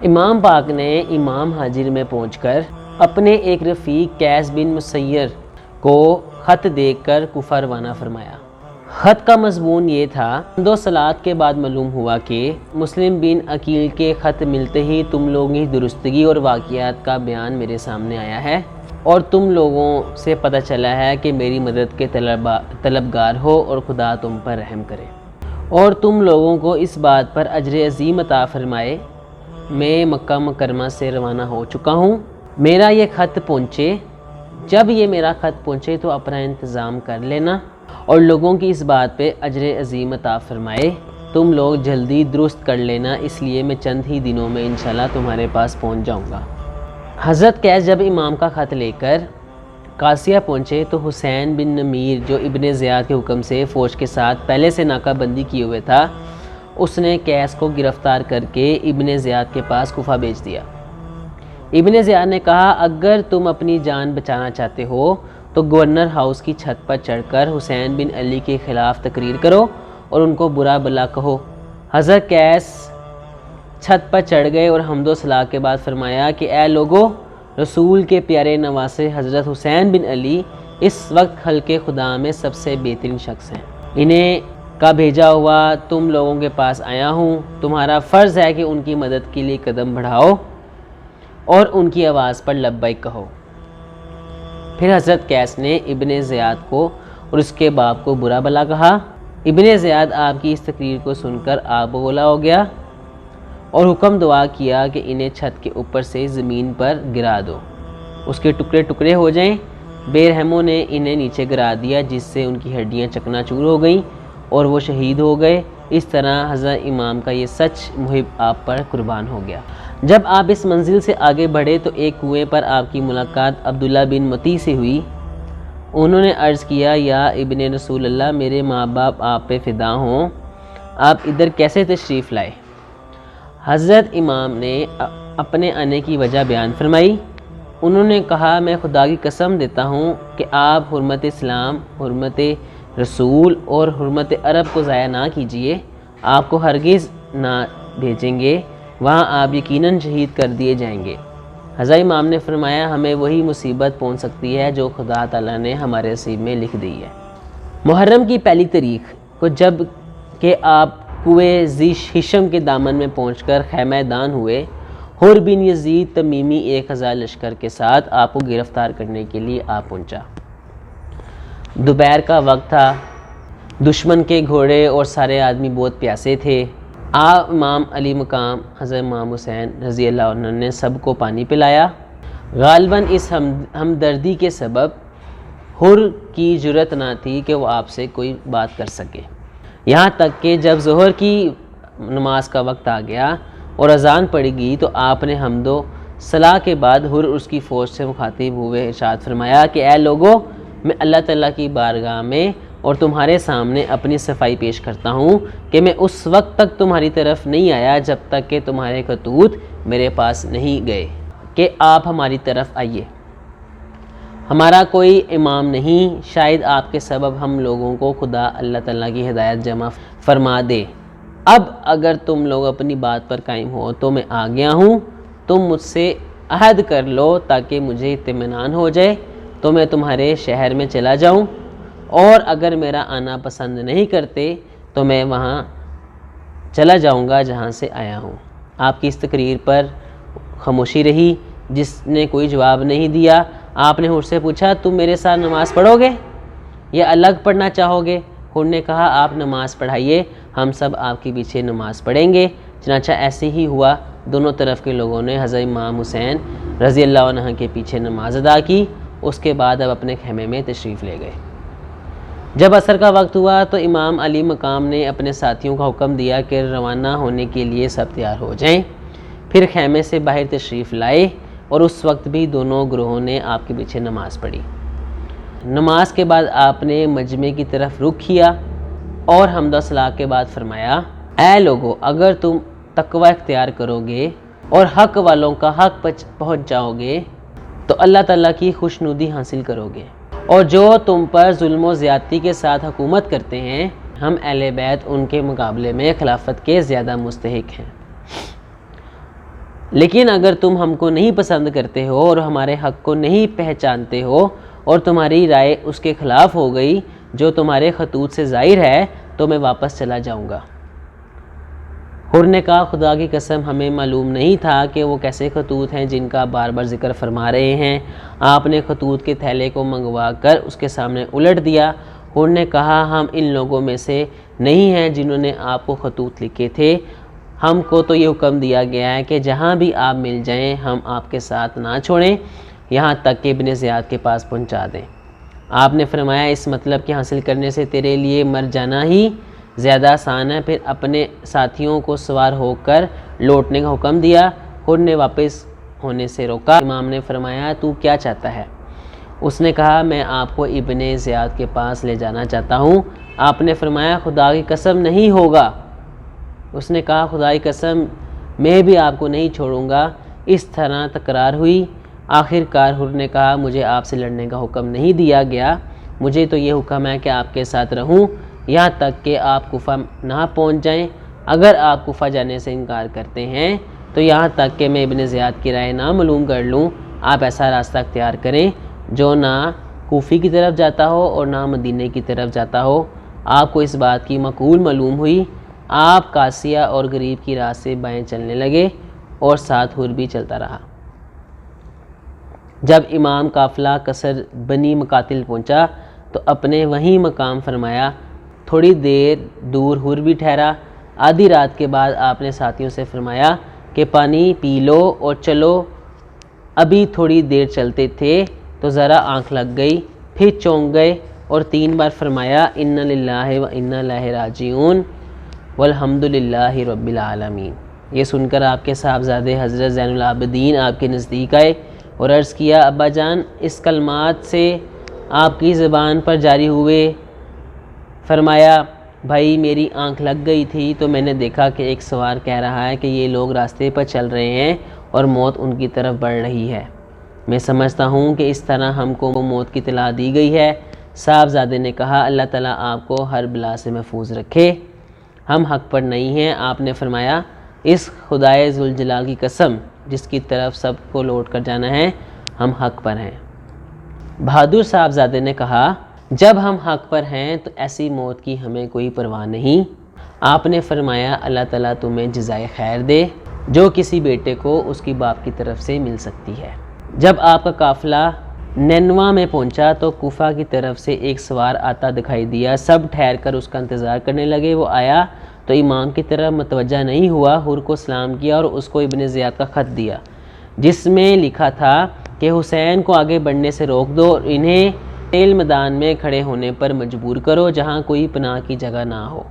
امام پاک نے امام حاجر میں پہنچ کر اپنے ایک رفیق قیس بن مسیر کو خط دیکھ کر کوفہ روانہ فرمایا۔ خط کا مضمون یہ تھا: 2 صلات کے بعد معلوم ہوا کہ مسلم بن عقیل کے خط ملتے ہی تم لوگوں کی درستگی اور واقعات کا بیان میرے سامنے آیا ہے، اور تم لوگوں سے پتہ چلا ہے کہ میری مدد کے طلبگار ہو اور خدا تم پر رحم کرے اور تم لوگوں کو اس بات پر اجر عظیم عطا فرمائے۔ میں مکہ مکرمہ سے روانہ ہو چکا ہوں، میرا یہ خط پہنچے، جب یہ میرا خط پہنچے تو اپنا انتظام کر لینا اور لوگوں کی اس بات پہ اجر عظیم عطا فرمائے۔ تم لوگ جلدی درست کر لینا، اس لیے میں چند ہی دنوں میں انشاءاللہ تمہارے پاس پہنچ جاؤں گا۔ حضرت قیس جب امام کا خط لے کر قاسیہ پہنچے تو حسین بن نمیر، جو ابن زیاد کے حکم سے فوج کے ساتھ پہلے سے ناکہ بندی کیے ہوئے تھا، اس نے قیس کو گرفتار کر کے ابن زیاد کے پاس کوفہ بھیج دیا۔ ابن زیاد نے کہا: اگر تم اپنی جان بچانا چاہتے ہو تو گورنر ہاؤس کی چھت پر چڑھ کر حسین بن علی کے خلاف تقریر کرو اور ان کو برا بھلا کہو۔ حضرت قیس چھت پر چڑھ گئے اور حمد و ثنا کے بعد فرمایا کہ اے لوگو، رسول کے پیارے نواسے حضرت حسین بن علی اس وقت خلق خدا میں سب سے بہترین شخص ہیں، انہیں کا بھیجا ہوا تم لوگوں کے پاس آیا ہوں۔ تمہارا فرض ہے کہ ان کی مدد کے لیے قدم بڑھاؤ اور ان کی آواز پر لبیک کہو۔ پھر حضرت قیس نے ابن زیاد کو اور اس کے باپ کو برا بھلا کہا۔ ابن زیاد آپ کی اس تقریر کو سن کر آب بگولا ہو گیا اور حکم دعا کیا کہ انہیں چھت کے اوپر سے زمین پر گرا دو، اس کے ٹکڑے ٹکڑے ہو جائیں۔ بے رحموں نے انہیں نیچے گرا دیا، جس سے ان کی ہڈیاں چکنا چور ہو گئیں اور وہ شہید ہو گئے۔ اس طرح حضرت امام کا یہ سچ محب آپ پر قربان ہو گیا۔ جب آپ اس منزل سے آگے بڑھے تو ایک کنویں پر آپ کی ملاقات عبداللہ بن متی سے ہوئی۔ انہوں نے عرض کیا: یا ابن رسول اللہ، میرے ماں باپ آپ پہ فدا ہوں، آپ ادھر کیسے تشریف لائے؟ حضرت امام نے اپنے آنے کی وجہ بیان فرمائی۔ انہوں نے کہا: میں خدا کی قسم دیتا ہوں کہ آپ حرمت اسلام، حرمت رسول اور حرمت عرب کو ضائع نہ کیجیے، آپ کو ہرگز نہ بھیجیں گے، وہاں آپ یقیناً شہید کر دیے جائیں گے۔ حضرت امام نے فرمایا: ہمیں وہی مصیبت پہنچ سکتی ہے جو خدا تعالیٰ نے ہمارے نصیب میں لکھ دی ہے۔ محرم کی پہلی تاریخ کو جب کہ آپ کنویں ذی ہشم کے دامن میں پہنچ کر خیمہ دان ہوئے، حر بن یزید تمیمی 1000 لشکر کے ساتھ آپ کو گرفتار کرنے کے لیے آ پہنچا۔ دوپہر کا وقت تھا، دشمن کے گھوڑے اور سارے آدمی بہت پیاسے تھے۔ آپ امام علی مقام حضرت امام حسین رضی اللہ عنہ نے سب کو پانی پلایا۔ غالباً اس ہمدردی کے سبب حر کی جرأت نہ تھی کہ وہ آپ سے کوئی بات کر سکے، یہاں تک کہ جب ظہر کی نماز کا وقت آ گیا اور اذان پڑی گئی تو آپ نے حمد و ثنا کے بعد حر اس کی فوج سے مخاطب ہوئے ارشاد فرمایا کہ اے لوگو، میں اللہ تعالیٰ کی بارگاہ میں اور تمہارے سامنے اپنی صفائی پیش کرتا ہوں کہ میں اس وقت تک تمہاری طرف نہیں آیا جب تک کہ تمہارے خطوط میرے پاس نہیں گئے کہ آپ ہماری طرف آئیے۔ ہمارا کوئی امام نہیں، شاید آپ کے سبب ہم لوگوں کو خدا اللہ تعالیٰ کی ہدایت جمع فرما دے۔ اب اگر تم لوگ اپنی بات پر قائم ہو تو میں آ گیا ہوں، تم مجھ سے عہد کر لو تاکہ مجھے اطمینان ہو جائے تو میں تمہارے شہر میں چلا جاؤں، اور اگر میرا آنا پسند نہیں کرتے تو میں وہاں چلا جاؤں گا جہاں سے آیا ہوں۔ آپ کی اس تقریر پر خاموشی رہی، جس نے کوئی جواب نہیں دیا۔ آپ نے حر سے پوچھا: تم میرے ساتھ نماز پڑھو گے یا الگ پڑھنا چاہو گے؟ حر نے کہا: آپ نماز پڑھائیے، ہم سب آپ کے پیچھے نماز پڑھیں گے۔ چنانچہ ایسے ہی ہوا، دونوں طرف کے لوگوں نے حضرت امام حسین رضی اللہ عنہ کے پیچھے نماز ادا کی۔ اس کے بعد اب اپنے خیمے میں تشریف لے گئے۔ جب عصر کا وقت ہوا تو امام علی مقام نے اپنے ساتھیوں کا حکم دیا کہ روانہ ہونے کے لیے سب تیار ہو جائیں۔ پھر خیمے سے باہر تشریف لائے اور اس وقت بھی دونوں گروہوں نے آپ کے پیچھے نماز پڑھی۔ نماز کے بعد آپ نے مجمع کی طرف رخ کیا اور حمد و ثنا کے بعد فرمایا: اے لوگو، اگر تم تقوی اختیار کرو گے اور حق والوں کا حق پہنچ جاؤ گے تو اللہ تعالیٰ کی خوشنودی حاصل کرو گے، اور جو تم پر ظلم و زیادتی کے ساتھ حکومت کرتے ہیں، ہم اہل بیت ان کے مقابلے میں خلافت کے زیادہ مستحق ہیں۔ لیکن اگر تم ہم کو نہیں پسند کرتے ہو اور ہمارے حق کو نہیں پہچانتے ہو اور تمہاری رائے اس کے خلاف ہو گئی جو تمہارے خطوط سے ظاہر ہے تو میں واپس چلا جاؤں گا۔ حر نے کہا خدا کی قسم ہمیں معلوم نہیں تھا کہ وہ کیسے خطوط ہیں جن کا بار بار ذکر فرما رہے ہیں۔ آپ نے خطوط کے تھیلے کو منگوا کر اس کے سامنے الٹ دیا۔ حر نے کہا ہم ان لوگوں میں سے نہیں ہیں جنہوں نے آپ کو خطوط لکھے تھے، ہم کو تو یہ حکم دیا گیا ہے کہ جہاں بھی آپ مل جائیں ہم آپ کے ساتھ نہ چھوڑیں یہاں تک کہ ابن زیاد کے پاس پہنچا دیں۔ آپ نے فرمایا اس مطلب کے حاصل کرنے سے تیرے لیے مر جانا ہی زیادہ آسان ہے۔ پھر اپنے ساتھیوں کو سوار ہو کر لوٹنے کا حکم دیا۔ حر نے واپس ہونے سے روکا۔ امام نے فرمایا تو کیا چاہتا ہے؟ اس نے کہا میں آپ کو ابن زیاد کے پاس لے جانا چاہتا ہوں۔ آپ نے فرمایا خدا کی قسم نہیں ہوگا۔ اس نے کہا خدا کی قسم میں بھی آپ کو نہیں چھوڑوں گا۔ اس طرح تکرار ہوئی۔ آخر کار حر نے کہا مجھے آپ سے لڑنے کا حکم نہیں دیا گیا، مجھے تو یہ حکم ہے کہ آپ کے ساتھ رہوں یہاں تک کہ آپ کوفہ نہ پہنچ جائیں۔ اگر آپ کوفہ جانے سے انکار کرتے ہیں تو یہاں تک کہ میں ابن زیاد کی رائے نہ معلوم کر لوں آپ ایسا راستہ اختیار کریں جو نہ کوفی کی طرف جاتا ہو اور نہ مدینے کی طرف جاتا ہو۔ آپ کو اس بات کی معقول معلوم ہوئی۔ آپ قاسیہ اور غریب کی راہ سے بائیں چلنے لگے اور ساتھ حر بھی چلتا رہا۔ جب امام قافلہ قصر بنی مقاتل پہنچا تو اپنے وہیں مقام فرمایا۔ تھوڑی دیر دور حر بھی ٹھہرا۔ آدھی رات کے بعد آپ نے ساتھیوں سے فرمایا کہ پانی پی لو اور چلو۔ ابھی تھوڑی دیر چلتے تھے تو ذرا آنکھ لگ گئی، پھر چونک گئے اور 3 بار فرمایا ان للہ و انا الیہ راجعون والحمد للہ رب العالمین۔ یہ سن کر آپ کے صاحبزادے حضرت زین العابدین آپ کے نزدیک آئے اور عرض کیا ابا جان اس کلمات سے آپ کی زبان پر جاری ہوئے؟ فرمایا بھائی میری آنکھ لگ گئی تھی تو میں نے دیکھا کہ ایک سوار کہہ رہا ہے کہ یہ لوگ راستے پر چل رہے ہیں اور موت ان کی طرف بڑھ رہی ہے۔ میں سمجھتا ہوں کہ اس طرح ہم کو موت کی اطلاع دی گئی ہے۔ صاحبزادے نے کہا اللہ تعالیٰ آپ کو ہر بلا سے محفوظ رکھے، ہم حق پر نہیں ہیں۔ آپ نے فرمایا اس خدائے ذوالجلال کی قسم جس کی طرف سب کو لوٹ کر جانا ہے ہم حق پر ہیں۔ بہادر صاحبزادے نے کہا جب ہم حق پر ہیں تو ایسی موت کی ہمیں کوئی پرواہ نہیں۔ آپ نے فرمایا اللہ تعالیٰ تمہیں جزائے خیر دے جو کسی بیٹے کو اس کی باپ کی طرف سے مل سکتی ہے۔ جب آپ کا قافلہ نینوا میں پہنچا تو کوفہ کی طرف سے ایک سوار آتا دکھائی دیا۔ سب ٹھہر کر اس کا انتظار کرنے لگے۔ وہ آیا تو امام کی طرف متوجہ نہیں ہوا، حر کو سلام کیا اور اس کو ابن زیاد کا خط دیا جس میں لکھا تھا کہ حسین کو آگے بڑھنے سے روک دو اور انہیں تیل میدان میں کھڑے ہونے پر مجبور کرو جہاں کوئی پناہ کی جگہ نہ ہو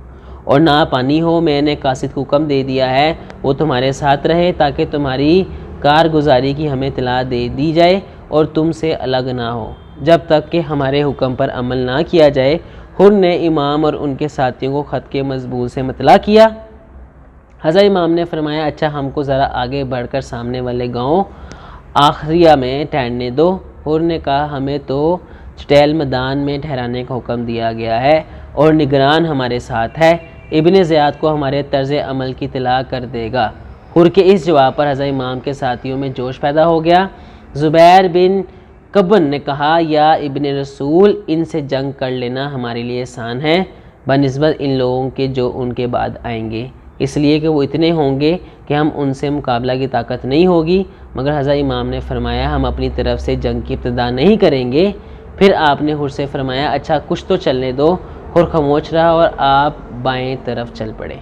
اور نہ پانی ہو۔ میں نے قاصد کو حکم دے دیا ہے وہ تمہارے ساتھ رہے تاکہ تمہاری کارگزاری کی ہمیں اطلاع دے دی جائے اور تم سے الگ نہ ہو جب تک کہ ہمارے حکم پر عمل نہ کیا جائے۔ حر نے امام اور ان کے ساتھیوں کو خط کے مضمون سے مطلع کیا۔ حضرت امام نے فرمایا اچھا ہم کو ذرا آگے بڑھ کر سامنے والے گاؤں آخریہ میں ٹھہرنے دو۔ حر نے کہا ہمیں تو چٹیل میدان میں ٹھہرانے کا حکم دیا گیا ہے اور نگران ہمارے ساتھ ہے، ابن زیاد کو ہمارے طرز عمل کی اطلاع کر دے گا۔ حر کے اس جواب پر حضرت امام کے ساتھیوں میں جوش پیدا ہو گیا۔ زبیر بن کبن نے کہا یا ابن رسول ان سے جنگ کر لینا ہمارے لیے آسان ہے بنسبت ان لوگوں کے جو ان کے بعد آئیں گے، اس لیے کہ وہ اتنے ہوں گے کہ ہم ان سے مقابلہ کی طاقت نہیں ہوگی۔ مگر حضرت امام نے فرمایا ہم اپنی طرف سے جنگ کی ابتدا نہیں کریں گے۔ پھر آپ نے حر سے فرمایا اچھا کچھ تو چلنے دو۔ حر خاموش رہا اور آپ بائیں طرف چل پڑے۔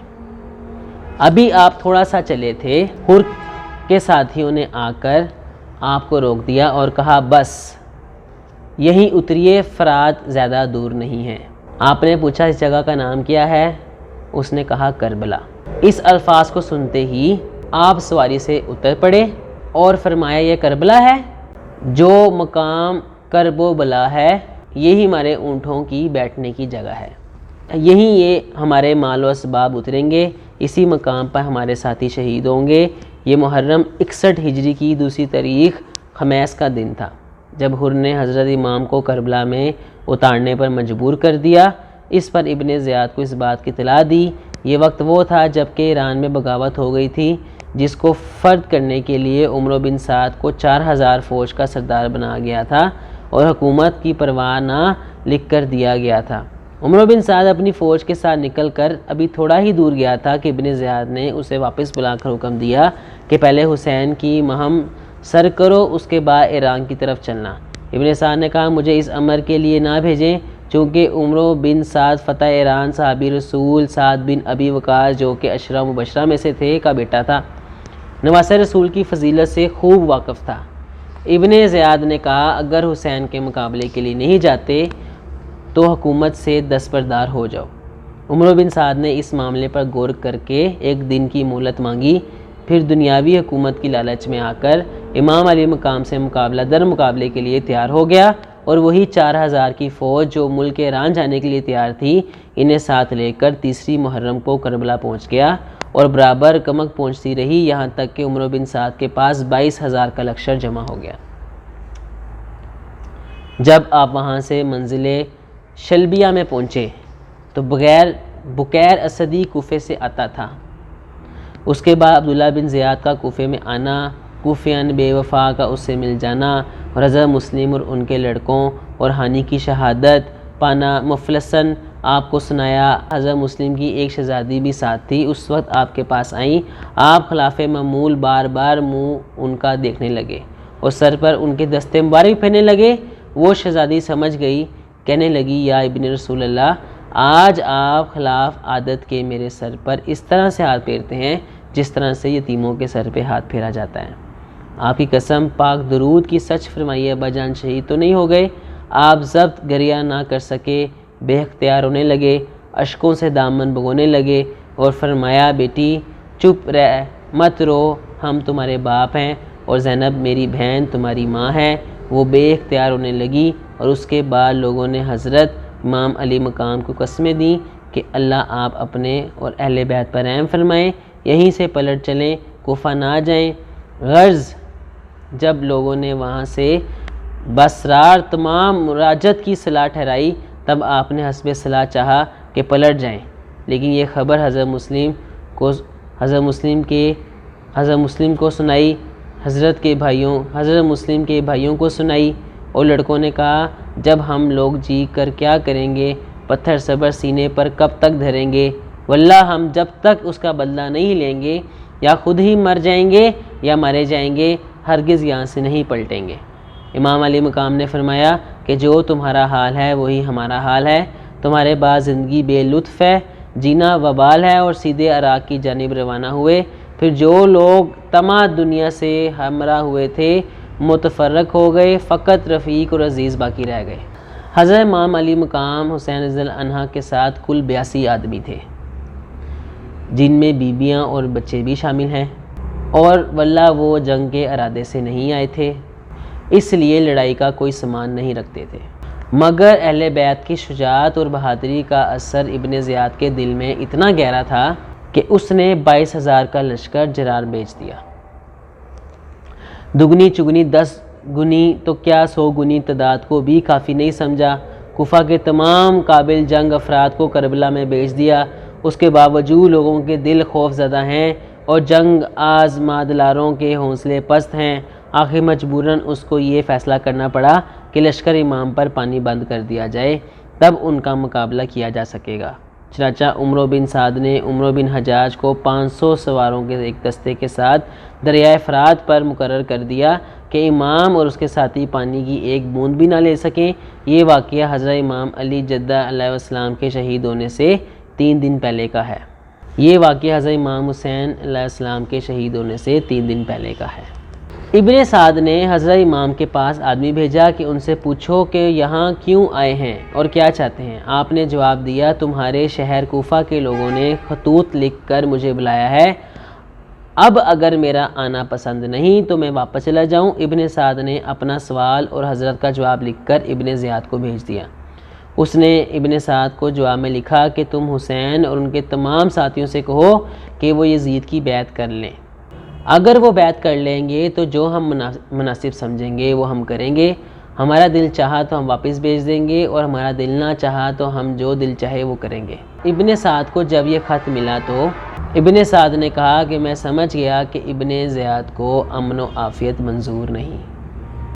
ابھی آپ تھوڑا سا چلے تھے، حر کے ساتھیوں نے آ کر آپ کو روک دیا اور کہا بس یہیں اتریے، فرات زیادہ دور نہیں ہے۔ آپ نے پوچھا اس جگہ کا نام کیا ہے؟ اس نے کہا کربلا۔ اس الفاظ کو سنتے ہی آپ سواری سے اتر پڑے اور فرمایا یہ کربلا ہے؟ جو مقام کرب و بلا ہے یہی ہمارے اونٹوں کی بیٹھنے کی جگہ ہے، یہیں یہ ہمارے مال و اسباب اتریں گے، اسی مقام پر ہمارے ساتھی شہید ہوں گے۔ یہ محرم 61 ہجری کی 2 تاریخ خمیس کا دن تھا جب حر نے حضرت امام کو کربلا میں اتارنے پر مجبور کر دیا۔ اس پر ابن زیاد کو اس بات کی اطلاع دی۔ یہ وقت وہ تھا جب کہ ایران میں بغاوت ہو گئی تھی۔ جس کو فرد کرنے کے لیے عمر بن سعد کو 4000 فوج کا سردار بنا گیا تھا اور حکومت کی پرواہ نہ لکھ کر دیا گیا تھا۔ عمر بن سعد اپنی فوج کے ساتھ نکل کر ابھی تھوڑا ہی دور گیا تھا کہ ابن زیاد نے اسے واپس بلا کر حکم دیا کہ پہلے حسین کی مہم سر کرو، اس کے بعد ایران کی طرف چلنا۔ ابن سعد نے کہا مجھے اس امر کے لیے نہ بھیجیں، چونکہ عمر بن سعد فتح ایران صحابی رسول سعد بن ابی وقاص جو کہ عشرہ مبشرہ میں سے تھے کا بیٹا تھا، نواسہ رسول کی فضیلت سے خوب واقف تھا۔ ابن زیاد نے کہا اگر حسین کے مقابلے کے لیے نہیں جاتے تو حکومت سے دستبردار ہو جاؤ۔ عمر بن سعد نے اس معاملے پر غور کر کے ایک دن کی مہلت مانگی، پھر دنیاوی حکومت کی لالچ میں آ کر امام علی مقام سے مقابلہ در مقابلے کے لیے تیار ہو گیا، اور وہی 4000 کی فوج جو ملک ایران جانے کے لیے تیار تھی انہیں ساتھ لے کر 3 محرم کو کربلا پہنچ گیا اور برابر کمک پہنچتی رہی، یہاں تک کہ عمر بن سعد کے پاس 22000 کا لشکر جمع ہو گیا۔ جب آپ وہاں سے منزل شلبیہ میں پہنچے تو بکیر اسدی کوفے سے آتا تھا۔ اس کے بعد عبداللہ بن زیاد کا کوفے میں آنا، کوفیان بے وفا کا اس سے مل جانا اور حضرت مسلم اور ان کے لڑکوں اور ہانی کی شہادت پانا مفلسن آپ کو سنایا۔ حضرت مسلم کی ایک شہزادی بھی ساتھ تھی، اس وقت آپ کے پاس آئیں، آپ خلاف معمول بار بار منہ ان کا دیکھنے لگے اور سر پر ان کے دستے مبارک پھیرنے لگے۔ وہ شہزادی سمجھ گئی، کہنے لگی یا ابن رسول اللہ، آج آپ خلاف عادت کے میرے سر پر اس طرح سے ہاتھ پھیرتے ہیں جس طرح سے یتیموں کے سر پہ ہاتھ پھیرا جاتا ہے۔ آپ کی قسم، پاک درود کی سچ فرمائیے، ابا جان شہید تو نہیں ہو گئے؟ آپ ضبط گریہ نہ کر سکے، بے اختیار ہونے لگے، اشکوں سے دامن بھگونے لگے اور فرمایا بیٹی چپ رہ، مت رو، ہم تمہارے باپ ہیں اور زینب میری بہن تمہاری ماں ہے۔ وہ بے اختیار ہونے لگی اور اس کے بعد لوگوں نے حضرت امام علی مقام کو قسمیں دیں کہ اللہ آپ اپنے اور اہل بیت پر رحم فرمائیں، یہیں سے پلٹ چلیں، کوفہ نہ جائیں۔ غرض جب لوگوں نے وہاں سے باسرار تمام مراجت کی صلاح ٹھہرائی تب آپ نے حسب صلاح چاہا کہ پلٹ جائیں، لیکن یہ خبر حضرت مسلم کو سنائی، حضرت مسلم کے بھائیوں کو سنائی، اور لڑکوں نے کہا جب ہم لوگ جی کر کیا کریں گے، پتھر صبر سینے پر کب تک دھریں گے، واللہ ہم جب تک اس کا بدلہ نہیں لیں گے یا خود ہی مر جائیں گے یا مارے جائیں گے، ہرگز یہاں سے نہیں پلٹیں گے۔ امام علی مقام نے فرمایا کہ جو تمہارا حال ہے وہی ہمارا حال ہے، تمہارے بعد زندگی بے لطف ہے، جینا وبال ہے، اور سیدھے عراق کی جانب روانہ ہوئے۔ پھر جو لوگ تمام دنیا سے ہمراہ ہوئے تھے متفرق ہو گئے، فقط رفیق اور عزیز باقی رہ گئے۔ حضرت امام علی مقام حسین رضی اللہ عنہ کے ساتھ کل 82 آدمی تھے، جن میں بیویاں اور بچے بھی شامل ہیں، اور واللہ وہ جنگ کے ارادے سے نہیں آئے تھے، اس لیے لڑائی کا کوئی سامان نہیں رکھتے تھے، مگر اہل بیت کی شجاعت اور بہادری کا اثر ابن زیاد کے دل میں اتنا گہرا تھا کہ اس نے 22,000 کا لشکر جرار بھیج دیا۔ دگنی چگنی 10 گنی تو کیا 100 گنی تعداد کو بھی کافی نہیں سمجھا۔ کوفہ کے تمام قابل جنگ افراد کو کربلا میں بھیج دیا، اس کے باوجود لوگوں کے دل خوف زدہ ہیں اور جنگ آز مادلاروں کے حوصلے پست ہیں۔ آخر مجبوراً اس کو یہ فیصلہ کرنا پڑا کہ لشکر امام پر پانی بند کر دیا جائے، تب ان کا مقابلہ کیا جا سکے گا۔ چنانچہ عمر بن سعد نے عمر بن حجاج کو 500 سواروں کے ایک دستے کے ساتھ دریائے فرات پر مقرر کر دیا کہ امام اور اس کے ساتھی پانی کی ایک بوند بھی نہ لے سکیں۔ یہ واقعہ حضرت امام علی جدہ علیہ السلام کے شہید ہونے سے 3 دن پہلے کا ہے۔ یہ واقعہ حضرت امام حسین علیہ السلام کے شہید ہونے سے 3 دن پہلے کا ہے۔ ابن سعد نے حضرت امام کے پاس آدمی بھیجا کہ ان سے پوچھو کہ یہاں کیوں آئے ہیں اور کیا چاہتے ہیں۔ آپ نے جواب دیا تمہارے شہر کوفہ کے لوگوں نے خطوط لکھ کر مجھے بلایا ہے، اب اگر میرا آنا پسند نہیں تو میں واپس چلا جاؤں۔ ابن سعد نے اپنا سوال اور حضرت کا جواب لکھ کر ابن زیاد کو بھیج دیا۔ اس نے ابن سعد کو جواب میں لکھا کہ تم حسین اور ان کے تمام ساتھیوں سے کہو کہ وہ یزید کی بیعت کر لیں، اگر وہ بیعت کر لیں گے تو جو ہم مناسب سمجھیں گے وہ ہم کریں گے، ہمارا دل چاہا تو ہم واپس بھیج دیں گے اور ہمارا دل نہ چاہا تو ہم جو دل چاہے وہ کریں گے۔ ابن سعد کو جب یہ خط ملا تو ابن سعد نے کہا کہ میں سمجھ گیا کہ ابن زیاد کو امن و عافیت منظور نہیں۔